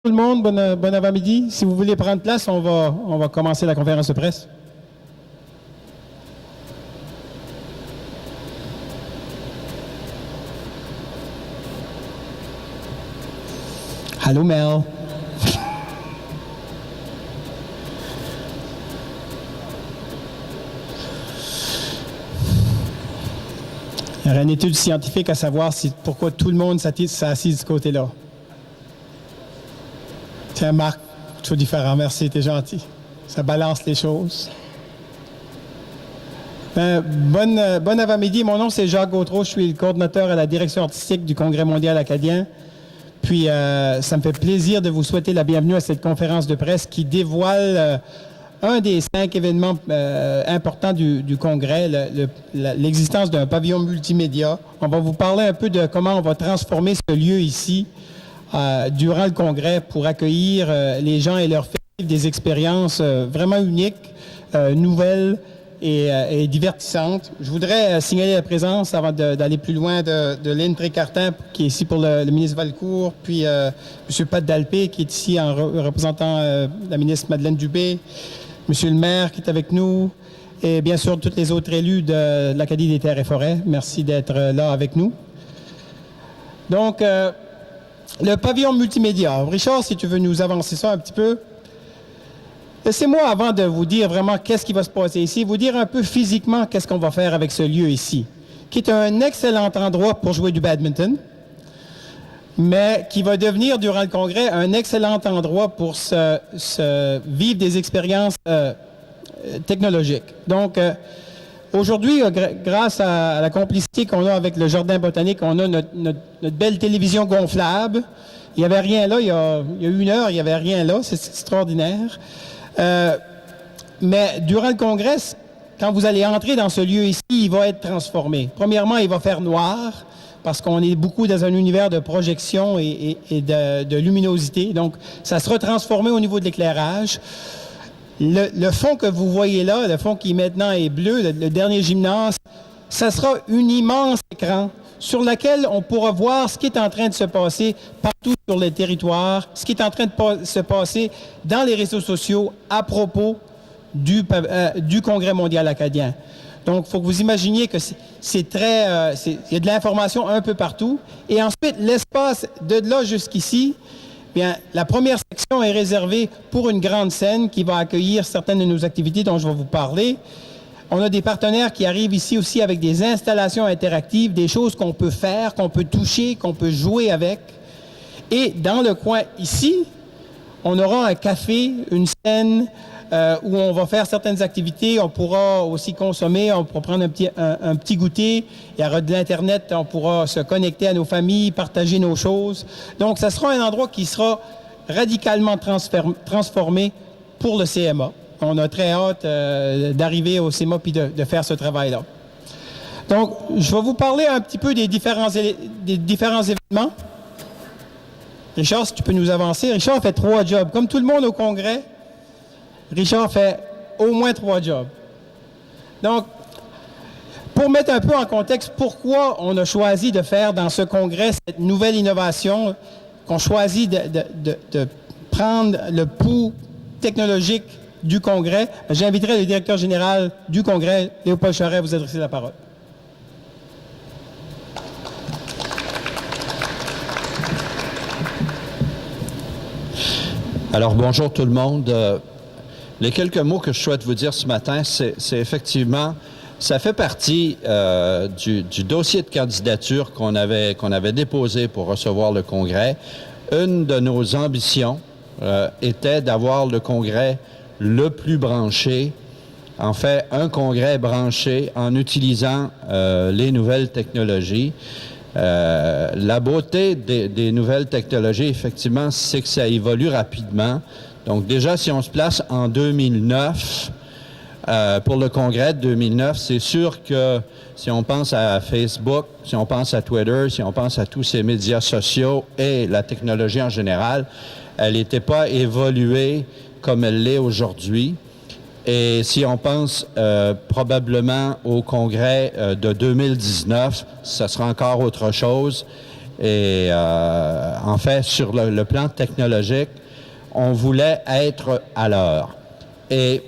Tout le monde, bon avant-midi. Si vous voulez prendre place, on va commencer la conférence de presse. Allô, Mel. Il y aurait une étude scientifique à savoir pourquoi tout le monde s'est assis de ce côté-là. Tiens, Marc, tout différent. Merci, t'es gentil. Ça balance les choses. Bon avant-midi. Mon nom, c'est Jacques Gautreau. Je suis le coordinateur à la direction artistique du Congrès mondial acadien. Puis, ça me fait plaisir de vous souhaiter la bienvenue à cette conférence de presse qui dévoile un des 5 événements importants du Congrès, l'existence d'un pavillon multimédia. On va vous parler un peu de comment on va transformer ce lieu ici durant le Congrès pour accueillir les gens et leur faire vivre des expériences vraiment uniques, nouvelles et divertissantes. Je voudrais signaler la présence, avant d'aller plus loin, de Lynn Trécartin, qui est ici pour le ministre Valcourt, puis M. Pat Dalpé, qui est ici en représentant la ministre Madeleine Dubé, M. le maire qui est avec nous, et bien sûr tous les autres élus de l'Acadie des Terres et Forêts. Merci d'être là avec nous. Donc, le pavillon multimédia. Richard, si tu veux nous avancer ça un petit peu. Laissez-moi, avant de vous dire vraiment qu'est-ce qui va se passer ici, vous dire un peu physiquement qu'est-ce qu'on va faire avec ce lieu ici, qui est un excellent endroit pour jouer du badminton, mais qui va devenir, durant le Congrès, un excellent endroit pour vivre des expériences technologiques. Donc, aujourd'hui, grâce à la complicité qu'on a avec le Jardin botanique, on a notre belle télévision gonflable. Il n'y avait rien là, il y a 1 heure, il n'y avait rien là, c'est extraordinaire. Mais durant le Congrès, quand vous allez entrer dans ce lieu ici, il va être transformé. Premièrement, il va faire noir, parce qu'on est beaucoup dans un univers de projection et de luminosité. Donc, ça sera transformé au niveau de l'éclairage. Le fond que vous voyez là, le fond qui maintenant est bleu, le dernier gymnase, ça sera un immense écran sur lequel on pourra voir ce qui est en train de se passer partout sur le territoire, ce qui est en train de se passer dans les réseaux sociaux à propos du Congrès mondial acadien. Donc, il faut que vous imaginiez que il y a de l'information un peu partout. Et ensuite, l'espace de là jusqu'ici, bien, la première section est réservée pour une grande scène qui va accueillir certaines de nos activités dont je vais vous parler. On a des partenaires qui arrivent ici aussi avec des installations interactives, des choses qu'on peut faire, qu'on peut toucher, qu'on peut jouer avec. Et dans le coin ici, on aura un café, une scène où on va faire certaines activités. On pourra aussi consommer, on pourra prendre un petit goûter. Il y aura de l'Internet, on pourra se connecter à nos familles, partager nos choses. Donc, ça sera un endroit qui sera radicalement transformé pour le CMA. On a très hâte d'arriver au CMA puis de faire ce travail-là. Donc, je vais vous parler un petit peu des différents événements. Richard, si tu peux nous avancer. Richard fait 3 jobs. Comme tout le monde au Congrès, Richard fait au moins 3 jobs. Donc, pour mettre un peu en contexte pourquoi on a choisi de faire dans ce Congrès cette nouvelle innovation, qu'on choisit de prendre le pouls technologique du Congrès, j'inviterai le directeur général du Congrès, Léopold Charest, à vous adresser la parole. Alors, bonjour tout le monde. Les quelques mots que je souhaite vous dire ce matin, c'est effectivement, ça fait partie du dossier de candidature qu'on avait déposé pour recevoir le Congrès. Une de nos ambitions était d'avoir le Congrès le plus branché, en fait, un Congrès branché en utilisant les nouvelles technologies. La beauté des nouvelles technologies, effectivement, c'est que ça évolue rapidement. Donc déjà, si on se place en 2009, pour le congrès de 2009, c'est sûr que si on pense à Facebook, si on pense à Twitter, si on pense à tous ces médias sociaux et la technologie en général, elle n'était pas évoluée comme elle l'est aujourd'hui. Et si on pense probablement au congrès de 2019, ça sera encore autre chose. Et en fait, sur le plan technologique, on voulait être à l'heure. Et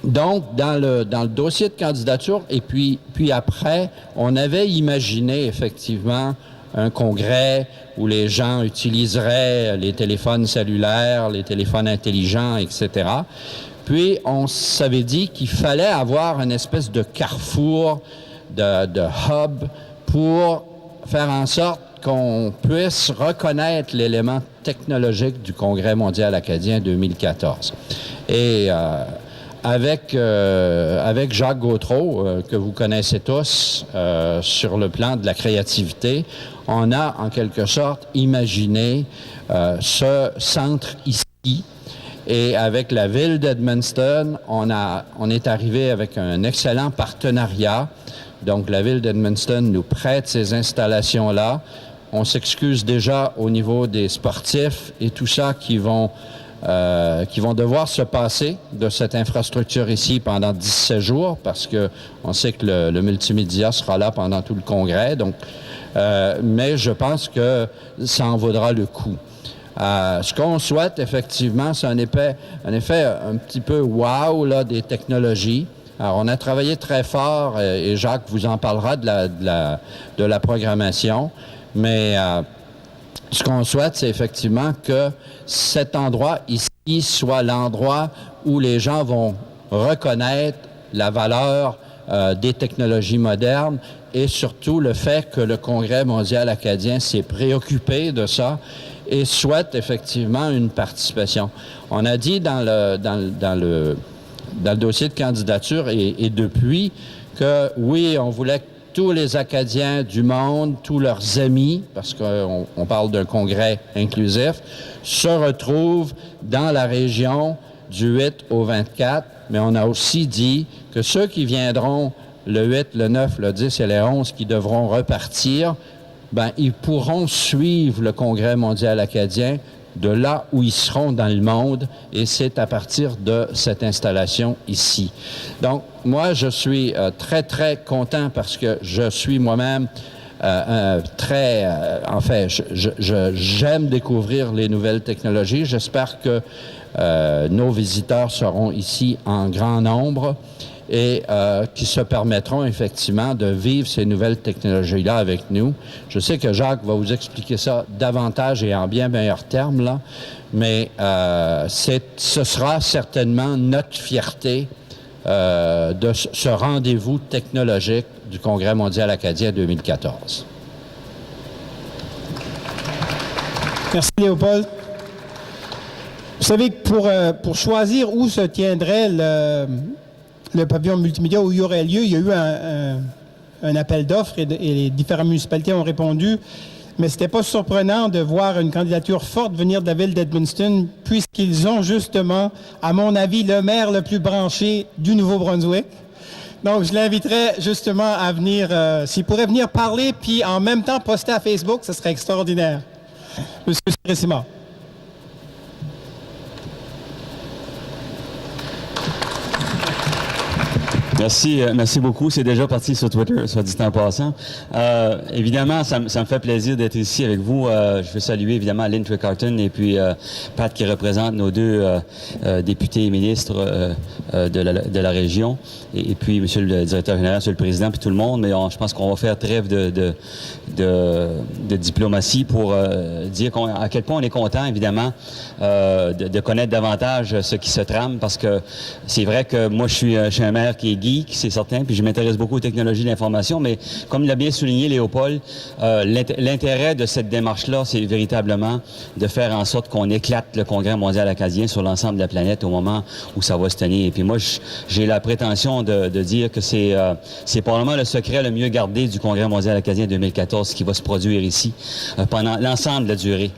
donc, dans le dossier de candidature, et puis après, on avait imaginé effectivement un congrès où les gens utiliseraient les téléphones cellulaires, les téléphones intelligents, etc. Puis, on s'avait dit qu'il fallait avoir une espèce de carrefour, de hub, pour faire en sorte qu'on puisse reconnaître l'élément technologique du Congrès mondial acadien 2014. Et avec Jacques Gautreau, que vous connaissez tous, sur le plan de la créativité, on a en quelque sorte imaginé ce centre ici. Et avec la ville d'Edmundston, on est arrivé avec un excellent partenariat. Donc, la ville d'Edmundston nous prête ces installations-là. On s'excuse déjà au niveau des sportifs et tout ça qui vont devoir se passer de cette infrastructure ici pendant 17 jours parce que on sait que le multimédia sera là pendant tout le congrès. Donc, mais je pense que ça en vaudra le coup. Ce qu'on souhaite, effectivement, c'est un effet un petit peu wow là, des technologies. Alors, on a travaillé très fort, et Jacques vous en parlera de la programmation, mais ce qu'on souhaite, c'est effectivement que cet endroit ici soit l'endroit où les gens vont reconnaître la valeur des technologies modernes et surtout le fait que le Congrès mondial acadien s'est préoccupé de ça et souhaite effectivement une participation. On a dit dans le dossier de candidature et depuis que oui, on voulait que tous les Acadiens du monde, tous leurs amis, parce qu'on parle d'un congrès inclusif, se retrouvent dans la région du 8 au 24, mais on a aussi dit que ceux qui viendront le 8, le 9, le 10 et le 11 qui devront repartir, ben, ils pourront suivre le Congrès mondial acadien de là où ils seront dans le monde, et c'est à partir de cette installation ici. Donc, moi, je suis très, très content parce que je suis moi-même j'aime découvrir les nouvelles technologies. J'espère que nos visiteurs seront ici en grand nombre et qui se permettront effectivement de vivre ces nouvelles technologies-là avec nous. Je sais que Jacques va vous expliquer ça davantage et en bien meilleurs termes, là, mais ce sera certainement notre fierté de ce rendez-vous technologique du Congrès mondial acadien 2014. Merci, Léopold. Vous savez que pour choisir où se tiendrait le pavillon multimédia où il y aurait lieu, il y a eu un appel d'offres et les différentes municipalités ont répondu. Mais ce n'était pas surprenant de voir une candidature forte venir de la ville d'Edmundston, puisqu'ils ont justement, à mon avis, le maire le plus branché du Nouveau-Brunswick. Donc, je l'inviterais justement à venir, s'il pourrait venir parler, puis en même temps poster à Facebook, ce serait extraordinaire. Monsieur Simard. Merci beaucoup. C'est déjà parti sur Twitter, soit dit en passant. Évidemment, ça me fait plaisir d'être ici avec vous. Je veux saluer évidemment Lynn Tricharton et puis Pat qui représente nos deux députés et ministres de la région. Et puis Monsieur le directeur général, Monsieur le président, puis tout le monde. Mais je pense qu'on va faire trêve de diplomatie pour dire à quel point on est content, évidemment, de connaître davantage ce qui se trame, parce que c'est vrai que moi, je suis un maire qui est geek, c'est certain, puis je m'intéresse beaucoup aux technologies d'information, mais comme l'a bien souligné Léopold, l'intérêt de cette démarche-là, c'est véritablement de faire en sorte qu'on éclate le Congrès mondial acadien sur l'ensemble de la planète au moment où ça va se tenir. Et puis moi, j'ai la prétention de dire que c'est probablement le secret le mieux gardé du Congrès mondial acadien 2014 qui va se produire ici pendant l'ensemble de la durée,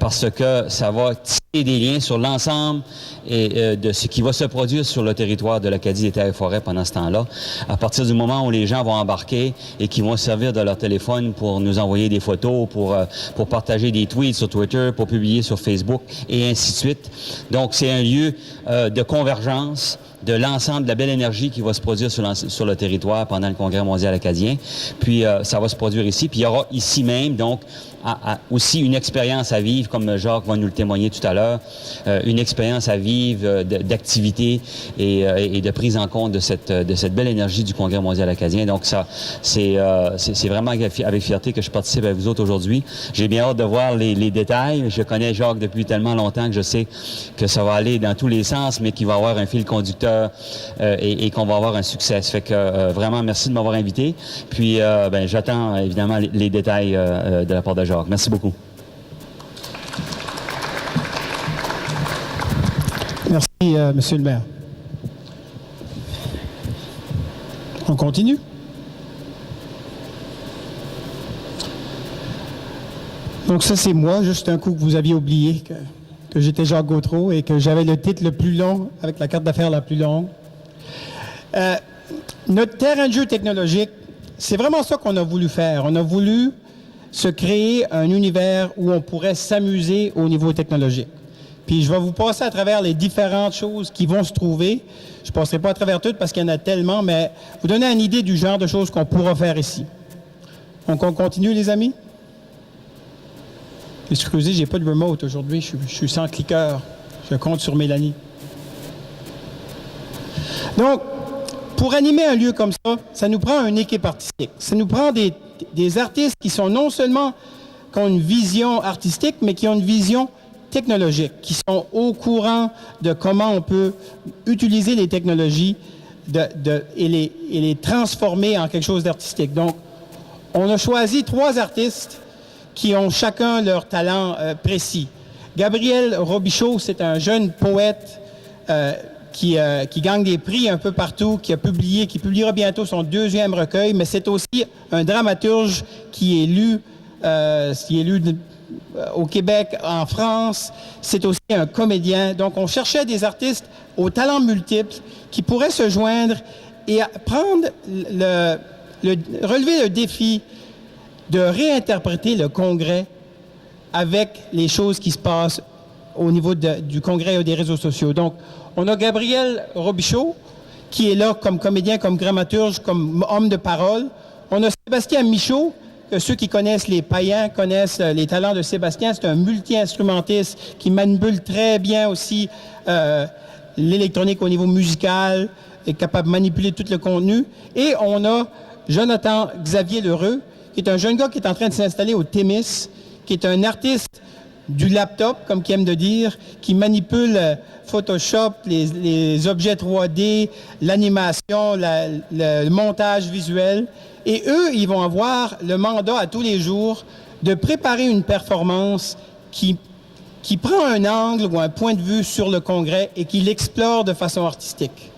parce que ça va tisser des liens sur l'ensemble de ce qui va se produire sur le territoire de l'Acadie des Terres et Forêts pendant ce temps-là, à partir du moment où les gens vont embarquer et qui vont servir de leur téléphone pour nous envoyer des photos, pour partager des tweets sur Twitter, pour publier sur Facebook et ainsi de suite. Donc, c'est un lieu de convergence de l'ensemble de la belle énergie qui va se produire sur le territoire pendant le Congrès mondial acadien. Puis, ça va se produire ici. Puis, il y aura ici même, donc, aussi une expérience à vivre, comme Jacques va nous le témoigner tout à l'heure, une expérience à vivre d'activité et de prise en compte de cette belle énergie du Congrès mondial acadien. Donc ça, c'est vraiment avec fierté que je participe avec vous autres aujourd'hui. J'ai bien hâte de voir les détails. Je connais Jacques depuis tellement longtemps que je sais que ça va aller dans tous les sens, mais qu'il va y avoir un fil conducteur et qu'on va avoir un succès. Ça fait que vraiment, merci de m'avoir invité. Puis, j'attends évidemment les détails de la part de Jacques. Merci beaucoup. Merci, Monsieur le maire. On continue. Donc ça, c'est moi, juste un coup que vous aviez oublié que j'étais Jacques Gautreau et que j'avais le titre le plus long, avec la carte d'affaires la plus longue. Notre terrain de jeu technologique, c'est vraiment ça qu'on a voulu faire. On a voulu se créer un univers où on pourrait s'amuser au niveau technologique. Puis je vais vous passer à travers les différentes choses qui vont se trouver. Je ne passerai pas à travers toutes parce qu'il y en a tellement, mais vous donner une idée du genre de choses qu'on pourra faire ici. Donc on continue, les amis? Excusez, j'ai pas de remote aujourd'hui, je suis sans cliqueur. Je compte sur Mélanie. Donc, pour animer un lieu comme ça nous prend une équipe artistique. Ça nous prend des artistes qui sont non seulement qui ont une vision artistique, mais qui ont une vision technologique, qui sont au courant de comment on peut utiliser les technologies et les transformer en quelque chose d'artistique. Donc, on a choisi 3 artistes qui ont chacun leur talent précis. Gabriel Robichaud, c'est un jeune poète qui gagne des prix un peu partout, qui publiera bientôt son 2e recueil, mais c'est aussi un dramaturge qui est lu au Québec, en France. C'est aussi un comédien. Donc, on cherchait des artistes aux talents multiples qui pourraient se joindre et prendre relever le défi de réinterpréter le Congrès avec les choses qui se passent au niveau du Congrès et des réseaux sociaux. Donc, on a Gabriel Robichaud, qui est là comme comédien, comme dramaturge, comme homme de parole. On a Sébastien Michaud, que ceux qui connaissent les païens connaissent les talents de Sébastien. C'est un multi-instrumentiste qui manipule très bien aussi l'électronique au niveau musical, est capable de manipuler tout le contenu. Et on a Jonathan Xavier Lheureux, qui est un jeune gars qui est en train de s'installer au Témis, qui est un artiste du laptop, comme qu'il aime de dire, qui manipule Photoshop, les objets 3D, l'animation, le montage visuel. Et eux, ils vont avoir le mandat à tous les jours de préparer une performance qui prend un angle ou un point de vue sur le Congrès et qui l'explore de façon artistique.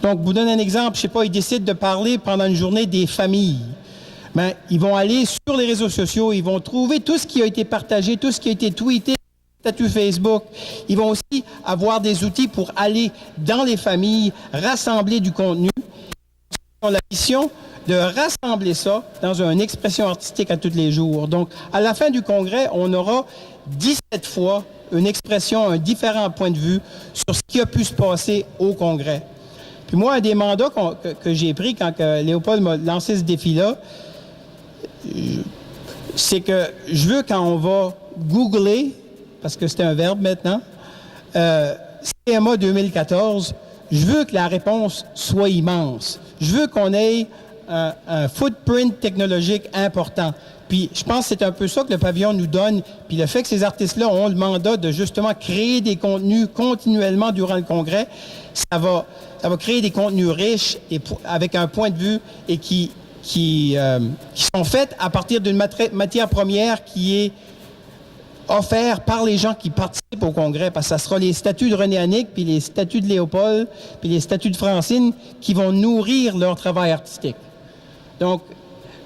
Donc, je vous donne un exemple. Je ne sais pas, ils décident de parler pendant une journée des familles. Ben, ils vont aller sur les réseaux sociaux, ils vont trouver tout ce qui a été partagé, tout ce qui a été tweeté, statut Facebook. Ils vont aussi avoir des outils pour aller dans les familles, rassembler du contenu. Ils ont la mission de rassembler ça dans une expression artistique à tous les jours. Donc, à la fin du Congrès, on aura 17 fois une expression, un différent point de vue sur ce qui a pu se passer au Congrès. Puis moi, un des mandats que j'ai pris quand Léopold m'a lancé ce défi-là, c'est que je veux, quand on va googler, parce que c'est un verbe maintenant, CMA 2014, je veux que la réponse soit immense. Je veux qu'on ait un footprint technologique important. Puis je pense que c'est un peu ça que le pavillon nous donne. Puis le fait que ces artistes-là ont le mandat de justement créer des contenus continuellement durant le Congrès, ça va créer des contenus riches et avec un point de vue et qui sont faits à partir d'une matière première qui est offerte par les gens qui participent au Congrès, parce que ça sera les statuts de René Annick, puis les statuts de Léopold, puis les statuts de Francine qui vont nourrir leur travail artistique. Donc,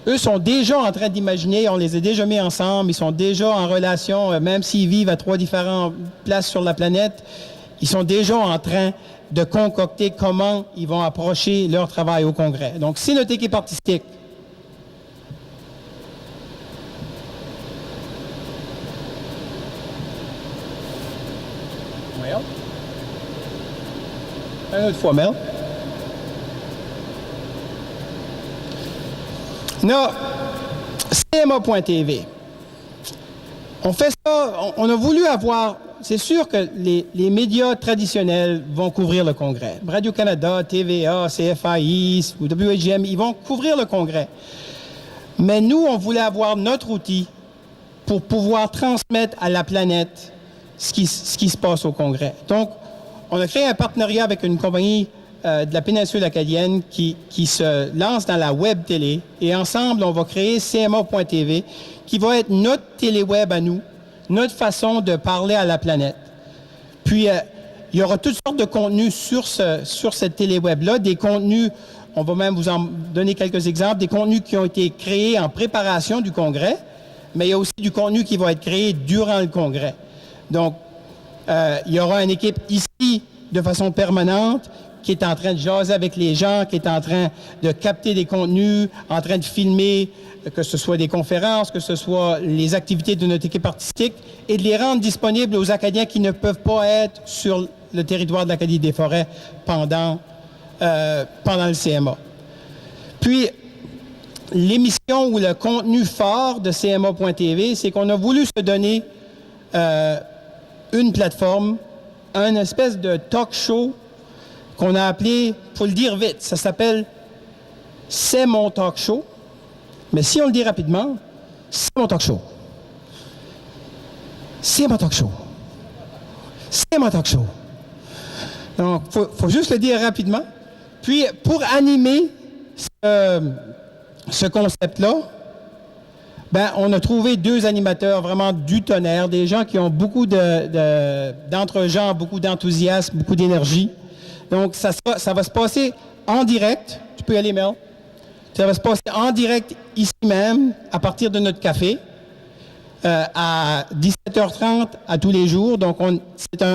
eux sont déjà en train d'imaginer, on les a déjà mis ensemble, ils sont déjà en relation, même s'ils vivent à 3 différentes places sur la planète, ils sont déjà en train de concocter comment ils vont approcher leur travail au Congrès. Donc, c'est notre équipe artistique. Une autre fois, Mel. Non, CMA.tv. On fait ça, on a voulu avoir... C'est sûr que les médias traditionnels vont couvrir le Congrès. Radio-Canada, TVA, CFAI, ou WGM, ils vont couvrir le Congrès. Mais nous, on voulait avoir notre outil pour pouvoir transmettre à la planète ce qui se passe au Congrès. Donc, on a créé un partenariat avec une compagnie de la péninsule acadienne qui se lance dans la web télé. Et ensemble, on va créer CMA.tv, qui va être notre téléweb à nous, notre façon de parler à la planète. Puis, il y aura toutes sortes de contenus sur cette téléweb-là, des contenus, on va même vous en donner quelques exemples, des contenus qui ont été créés en préparation du Congrès, mais il y a aussi du contenu qui va être créé durant le Congrès. Donc, il y aura une équipe ici de façon permanente qui est en train de jaser avec les gens, qui est en train de capter des contenus, en train de filmer, que ce soit des conférences, que ce soit les activités de notre équipe artistique, et de les rendre disponibles aux Acadiens qui ne peuvent pas être sur le territoire de l'Acadie des Forêts pendant le CMA. Puis, l'émission ou le contenu fort de CMA.tv, c'est qu'on a voulu se donner une plateforme, un espèce de talk show qu'on a appelé, faut le dire vite, ça s'appelle « C'est mon talk show ». Mais si on le dit rapidement, c'est mon talk show. C'est mon talk show. C'est mon talk show. Donc, faut juste le dire rapidement. Puis, pour animer ce concept-là, on a trouvé 2 animateurs vraiment du tonnerre, des gens qui ont beaucoup d'entre-gens, beaucoup d'enthousiasme, beaucoup d'énergie. Donc, ça va se passer en direct. Tu peux y aller, Mel. Ça va se passer en direct ici même, à partir de notre café, à 17h30 à tous les jours. Donc,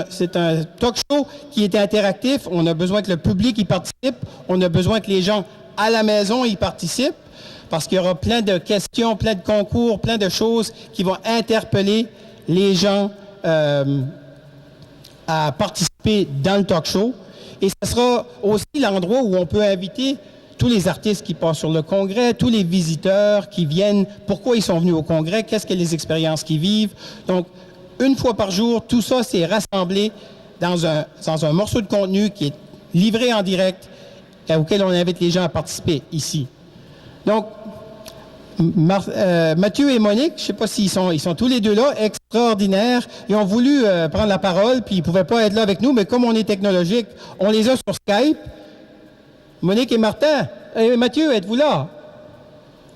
c'est un talk show qui est interactif. On a besoin que le public y participe. On a besoin que les gens à la maison y participent, parce qu'il y aura plein de questions, plein de concours, plein de choses qui vont interpeller les gens à participer dans le talk show. Et ce sera aussi l'endroit où on peut inviter tous les artistes qui passent sur le Congrès, tous les visiteurs qui viennent, pourquoi ils sont venus au Congrès, qu'est-ce que les expériences qu'ils vivent. Donc, une fois par jour, tout ça, c'est rassemblé dans un morceau de contenu qui est livré en direct et auquel on invite les gens à participer ici. Donc, Mathieu et Monique, je ne sais pas s'ils sont tous les deux là, extraordinaires. Ils ont voulu prendre la parole, puis ils ne pouvaient pas être là avec nous, mais comme on est technologique, on les a sur Skype. Monique et Martin, Mathieu, êtes-vous là?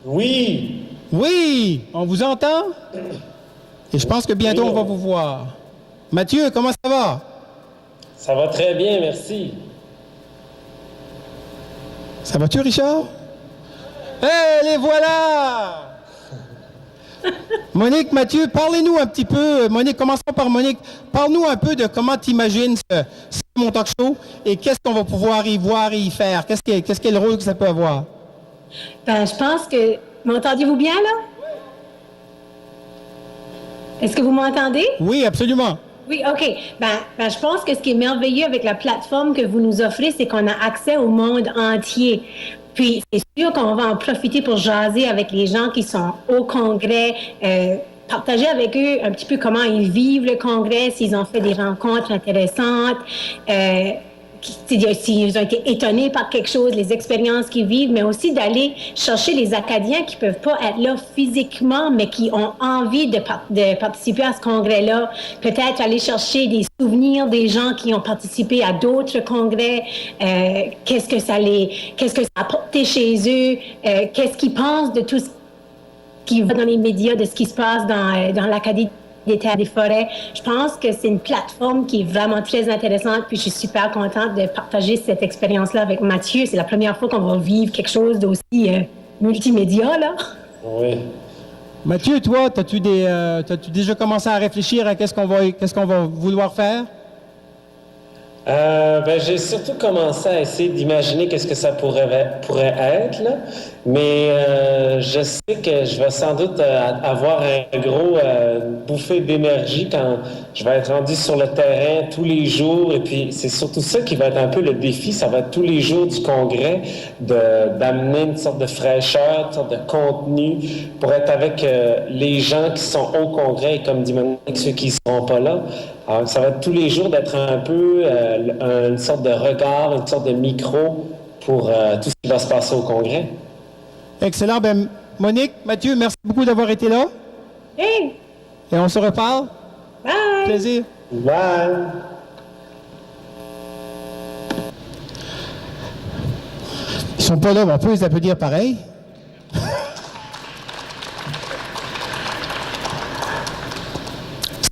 Oui. Oui, on vous entend? Et je pense que bientôt on va vous voir. Mathieu, comment ça va? Ça va très bien, merci. Ça va-tu, Richard? Les voilà! Monique, Mathieu, parlez-nous un petit peu. Monique, commençons par Monique. Parle-nous un peu de comment tu imagines mon talk show et qu'est-ce qu'on va pouvoir y voir et y faire. Qu'est-ce qui est le rôle que ça peut avoir? Je pense que... M'entendez-vous bien, là? Est-ce que vous m'entendez? Oui, absolument. Oui, OK. Je pense que ce qui est merveilleux avec la plateforme que vous nous offrez, c'est qu'on a accès au monde entier. Puis, c'est sûr qu'on va en profiter pour jaser avec les gens qui sont au Congrès, partager avec eux un petit peu comment ils vivent le Congrès, s'ils ont fait des rencontres intéressantes, s'ils ont été étonnés par quelque chose, les expériences qu'ils vivent, mais aussi d'aller chercher les Acadiens qui peuvent pas être là physiquement, mais qui ont envie de participer à ce congrès-là. Peut-être aller chercher des souvenirs des gens qui ont participé à d'autres congrès, qu'est-ce que ça a apporté chez eux, qu'est-ce qu'ils pensent de tout ce qui va dans les médias, de ce qui se passe dans l'Acadie des terres des forêts. Je pense que c'est une plateforme qui est vraiment très intéressante, puis je suis super contente de partager cette expérience-là avec Mathieu. C'est la première fois qu'on va vivre quelque chose d'aussi multimédia, là. Oui. Mathieu, toi, t'as-tu déjà commencé à réfléchir à qu'est-ce qu'on va vouloir faire? J'ai surtout commencé à essayer d'imaginer qu'est-ce que ça pourrait être, là. Mais je sais que je vais sans doute avoir un gros bouffée d'énergie je vais être rendu sur le terrain tous les jours. Et puis, c'est surtout ça qui va être un peu le défi. Ça va être tous les jours du congrès d'amener une sorte de fraîcheur, une sorte de contenu pour être avec les gens qui sont au congrès et, comme dit Monique, ceux qui ne seront pas là. Alors, ça va être tous les jours d'être un peu une sorte de regard, une sorte de micro pour tout ce qui va se passer au congrès. Excellent. Ben, Monique, Mathieu, merci beaucoup d'avoir été là. Hey! Et on se reparle. Bye! Plaisir. Bye! Ils sont pas là, mais on peut les applaudir pareil.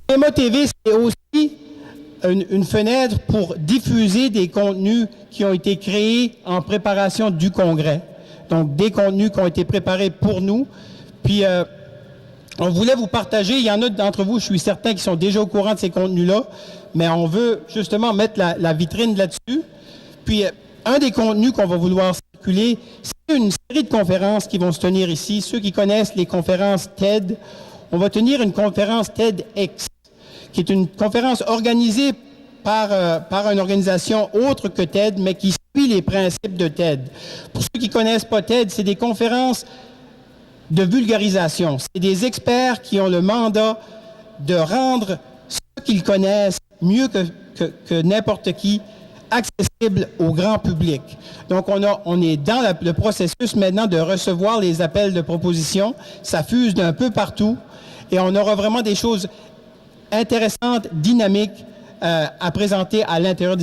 CMA TV, c'est aussi une fenêtre pour diffuser des contenus qui ont été créés en préparation du congrès. Donc, des contenus qui ont été préparés pour nous. Puis, on voulait vous partager. Il y en a d'entre vous, je suis certain, qui sont déjà au courant de ces contenus-là. Mais on veut justement mettre la vitrine là-dessus. Puis, un des contenus qu'on va vouloir circuler, c'est une série de conférences qui vont se tenir ici. Ceux qui connaissent les conférences TED, on va tenir une conférence TEDx, qui est une conférence organisée par une organisation autre que TED, mais qui suit les principes de TED. Pour ceux qui ne connaissent pas TED, c'est des conférences de vulgarisation. C'est des experts qui ont le mandat de rendre ce qu'ils connaissent mieux que n'importe qui accessible au grand public. Donc, on est dans le processus maintenant de recevoir les appels de proposition. Ça fuse d'un peu partout et on aura vraiment des choses intéressantes, dynamiques à présenter à l'intérieur de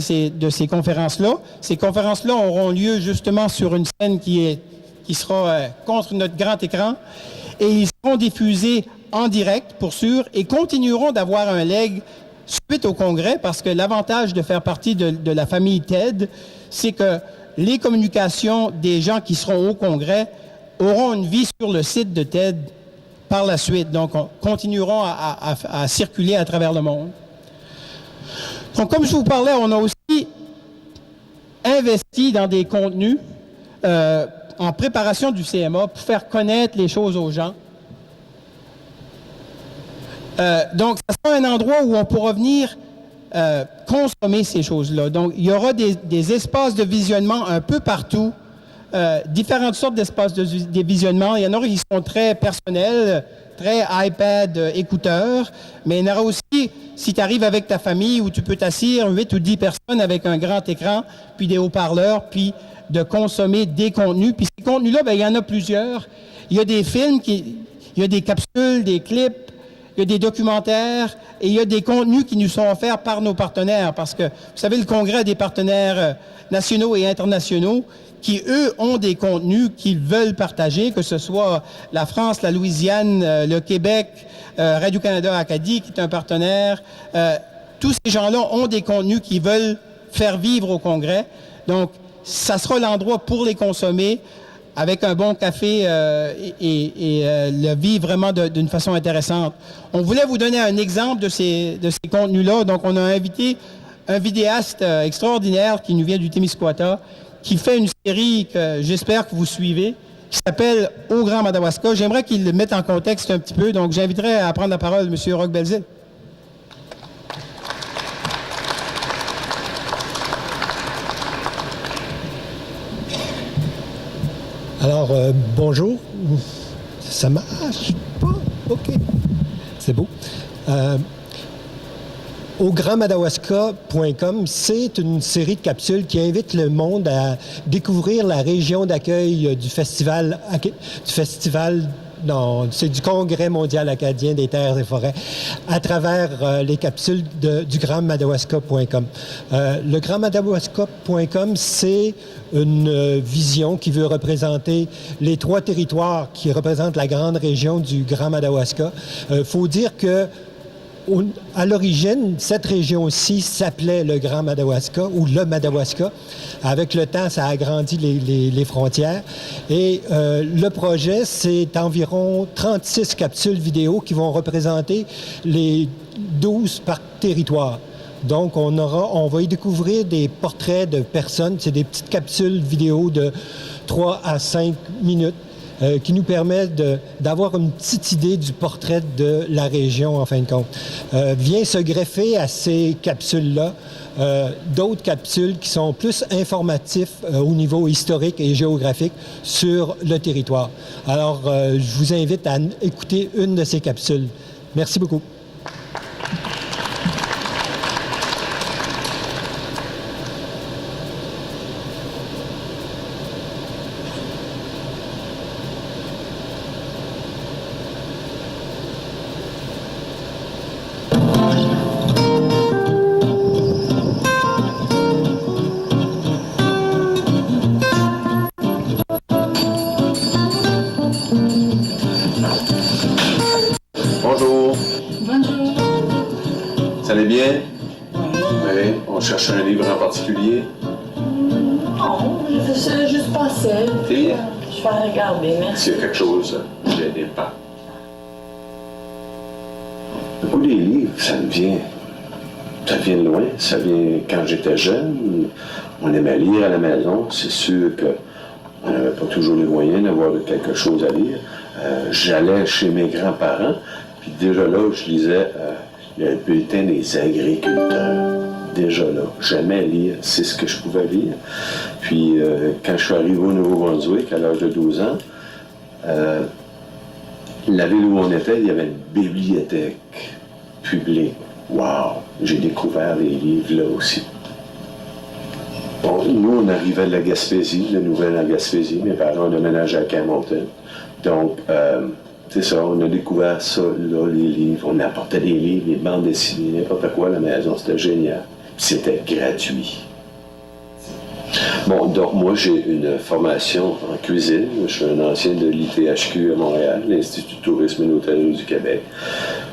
ces conférences-là. Ces conférences-là auront lieu justement sur une scène qui sera contre notre grand écran et ils seront diffusés en direct, pour sûr, et continueront d'avoir un leg suite au congrès, parce que l'avantage de faire partie de la famille TED, c'est que les communications des gens qui seront au congrès auront une vie sur le site de TED par la suite. Donc, on continueront à circuler à travers le monde. Donc, comme je vous parlais, on a aussi investi dans des contenus en préparation du CMA pour faire connaître les choses aux gens. Donc, ça sera un endroit où on pourra venir consommer ces choses-là. Donc, il y aura des espaces de visionnement un peu partout, différentes sortes d'espaces de visionnement. Il y en aura qui sont très personnels, très iPad, écouteurs, mais il y en aura aussi, si tu arrives avec ta famille, où tu peux t'assire 8 ou 10 personnes avec un grand écran, puis des haut-parleurs, puis de consommer des contenus. Puis ces contenus-là, bien, il y en a plusieurs. Il y a des films, il y a des capsules, des clips, il y a des documentaires et il y a des contenus qui nous sont offerts par nos partenaires. Parce que, vous savez, le Congrès a des partenaires nationaux et internationaux qui, eux, ont des contenus qu'ils veulent partager, que ce soit la France, la Louisiane, le Québec, Radio-Canada Acadie, qui est un partenaire. Tous ces gens-là ont des contenus qu'ils veulent faire vivre au Congrès. Donc, ça sera l'endroit pour les consommer avec un bon café et le vivre vraiment d'une façon intéressante. On voulait vous donner un exemple de ces contenus-là. Donc, on a invité un vidéaste extraordinaire qui nous vient du Témiscouata, qui fait une série que j'espère que vous suivez, qui s'appelle « Au Grand Madawaska ». J'aimerais qu'il le mette en contexte un petit peu. Donc, j'inviterai à prendre la parole M. Roch-Belzile. Alors, bonjour. Ça marche pas? OK. C'est beau. Au grandmadawaska.com, c'est une série de capsules qui invite le monde à découvrir la région d'accueil du festival. Non, c'est du Congrès mondial acadien des terres et forêts à travers les capsules du grandmadawaska.com. Le grandmadawaska.com, c'est une vision qui veut représenter les 3 territoires qui représentent la grande région du Grand Madawaska. Faut dire que à l'origine, cette région-ci s'appelait le Grand Madawaska ou le Madawaska. Avec le temps, ça a agrandi les frontières. Et le projet, c'est environ 36 capsules vidéo qui vont représenter les 12 par territoire. Donc, on va y découvrir des portraits de personnes. C'est des petites capsules vidéo de 3 à 5 minutes qui nous permet d'avoir une petite idée du portrait de la région, en fin de compte. Vient se greffer à ces capsules-là d'autres capsules qui sont plus informatifs au niveau historique et géographique sur le territoire. Alors, je vous invite à écouter une de ces capsules. Merci beaucoup. Cherche un livre en particulier? Non, je sais juste passer. Je vais regarder, merci. S'il y a quelque chose, je n'ai pas. Le goût des livres, ça vient de loin. Ça vient quand j'étais jeune. On aimait lire à la maison. C'est sûr qu'on n'avait pas toujours les moyens d'avoir quelque chose à lire. J'allais chez mes grands-parents, puis déjà là, je lisais le bulletin des agriculteurs. Déjà là, j'aimais lire, c'est ce que je pouvais lire. Puis quand je suis arrivé au Nouveau-Brunswick à l'âge de 12 ans, la ville où on était, il y avait une bibliothèque publique. Wow! J'ai découvert les livres là aussi. Bon, nous, on arrivait de la Gaspésie, de Nouvelle-Gaspésie. Mes parents ont déménagé à Campbellton. Donc, c'est ça, on a découvert ça, là, les livres. On apportait des livres, des bandes dessinées, n'importe quoi à la maison. C'était génial. C'était gratuit. Bon, donc moi, j'ai une formation en cuisine. Je suis un ancien de l'ITHQ à Montréal, l'Institut de tourisme et d'hôtellerie du Québec.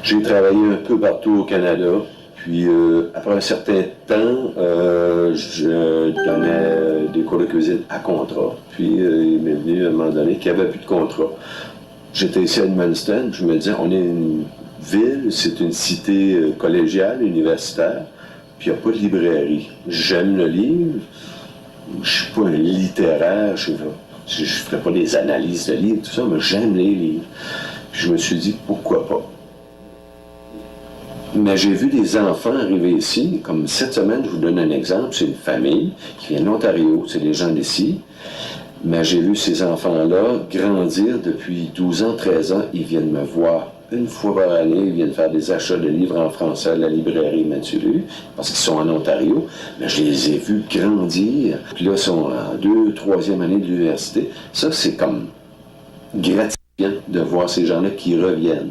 J'ai travaillé un peu partout au Canada. Puis, après un certain temps, je donnais des cours de cuisine à contrat. Puis, il m'est venu à un moment donné qu'il n'y avait plus de contrat. J'étais ici à Edmundston. Je me disais, on est une ville, c'est une cité collégiale, universitaire. Puis il n'y a pas de librairie. J'aime le livre. Je ne suis pas un littéraire. Je ne ferai pas des analyses de livres, tout ça, mais j'aime les livres. Puis je me suis dit, pourquoi pas? Mais j'ai vu des enfants arriver ici, comme cette semaine, je vous donne un exemple, c'est une famille qui vient de l'Ontario, c'est des gens d'ici. Mais j'ai vu ces enfants-là grandir depuis 12 ans, 13 ans, ils viennent me voir une fois par année, ils viennent faire des achats de livres en français à la librairie Mathieu, parce qu'ils sont en Ontario, mais je les ai vus grandir. Puis là, ils sont en 2e, 3e année de l'université. Ça, c'est comme gratifiant de voir ces gens-là qui reviennent.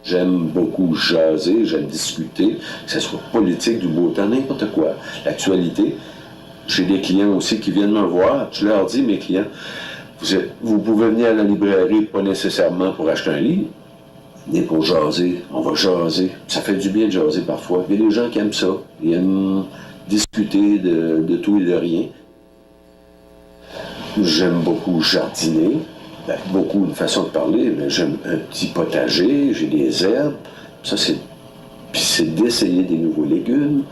J'aime beaucoup jaser, j'aime discuter, que ce soit politique, du beau temps, n'importe quoi, l'actualité. J'ai des clients aussi qui viennent me voir. Je leur dis, mes clients, vous pouvez venir à la librairie, pas nécessairement pour acheter un livre. Venez pour jaser, on va jaser. Ça fait du bien de jaser parfois. Il y a des gens qui aiment ça. Ils aiment discuter de tout et de rien. J'aime beaucoup jardiner. Ben, beaucoup une façon de parler, mais j'aime un petit potager, j'ai des herbes. Ça, c'est d'essayer des nouveaux légumes.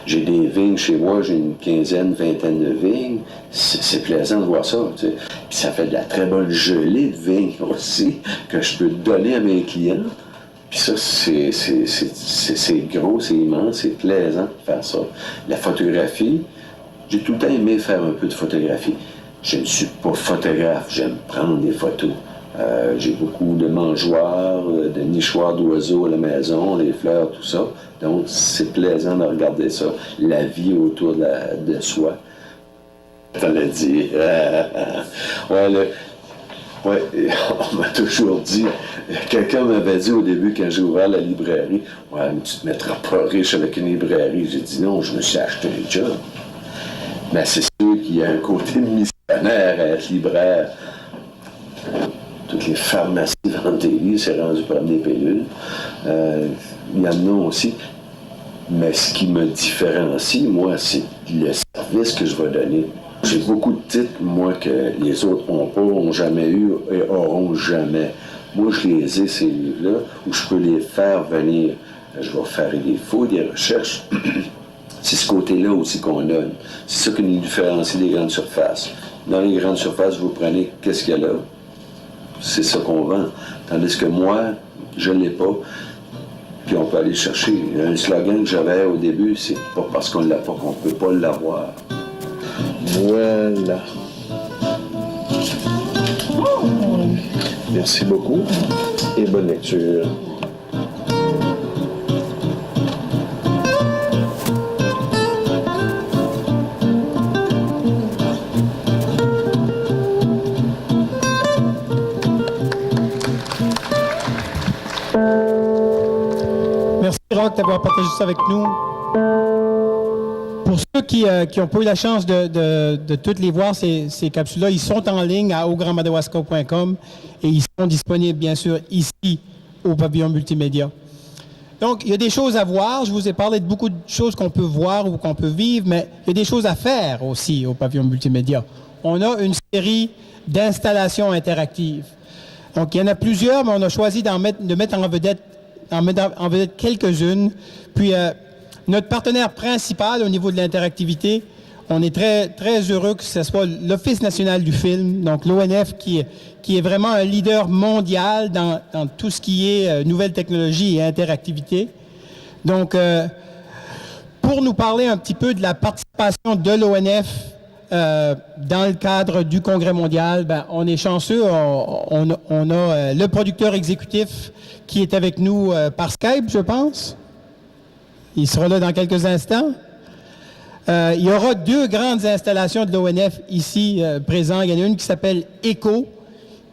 J'ai des vignes chez moi, j'ai une quinzaine, vingtaine de vignes. C'est plaisant de voir ça. Tu sais. Puis ça fait de la très bonne gelée de vignes aussi que je peux donner à mes clients. Puis ça, c'est gros, c'est immense, c'est plaisant de faire ça. La photographie, j'ai tout le temps aimé faire un peu de photographie. Je ne suis pas photographe, j'aime prendre des photos. J'ai beaucoup de mangeoires, de nichoirs d'oiseaux à la maison, les fleurs, tout ça. Donc, c'est plaisant de regarder ça, la vie autour de soi. T'en as dit. Ouais, on m'a toujours dit, quelqu'un m'avait dit au début quand j'ai ouvert la librairie, ouais, mais tu te mettras pas riche avec une librairie. J'ai dit non, je me suis acheté un job. Mais c'est sûr qu'il y a un côté missionnaire à être libraire. Toutes les pharmacies vendent des livres, c'est rendu par des pilules. Il y en a aussi. Mais ce qui me différencie, moi, c'est le service que je vais donner. J'ai beaucoup de titres, moi, que les autres n'ont pas, n'ont jamais eu et auront jamais. Moi, je les ai, ces livres-là, où je peux les faire venir. Je vais faire des fouilles, des recherches. C'est ce côté-là aussi qu'on a. C'est ça qui nous différencie des grandes surfaces. Dans les grandes surfaces, vous prenez qu'est-ce qu'il y a là. C'est ça qu'on vend. Tandis que moi, je ne l'ai pas. Puis on peut aller chercher. Un slogan que j'avais au début, c'est pas parce qu'on ne l'a pas qu'on ne peut pas l'avoir. Voilà. Merci beaucoup et bonne lecture. Merci Roch d'avoir partagé ça avec nous. Pour ceux qui n'ont pas eu la chance de toutes les voir, ces capsules-là, ils sont en ligne à augrandmadawaska.com et ils sont disponibles, bien sûr, ici, au pavillon multimédia. Donc, il y a des choses à voir. Je vous ai parlé de beaucoup de choses qu'on peut voir ou qu'on peut vivre, mais il y a des choses à faire aussi au pavillon multimédia. On a une série d'installations interactives. Donc, il y en a plusieurs, mais on a choisi de mettre en vedette quelques-unes. Puis, notre partenaire principal au niveau de l'interactivité, on est très, très heureux que ce soit l'Office national du film, donc l'ONF, qui est vraiment un leader mondial dans tout ce qui est nouvelles technologies et interactivité. Donc, pour nous parler un petit peu de la participation de l'ONF dans le cadre du Congrès mondial, ben, on est chanceux. On a le producteur exécutif qui est avec nous par Skype, je pense. Il sera là dans quelques instants. Il y aura 2 grandes installations de l'ONF ici présentes. Il y en a une qui s'appelle ECHO,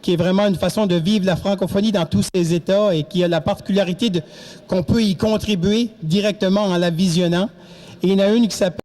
qui est vraiment une façon de vivre la francophonie dans tous ses États et qui a la particularité qu'on peut y contribuer directement en la visionnant. Et il y en a une qui s'appelle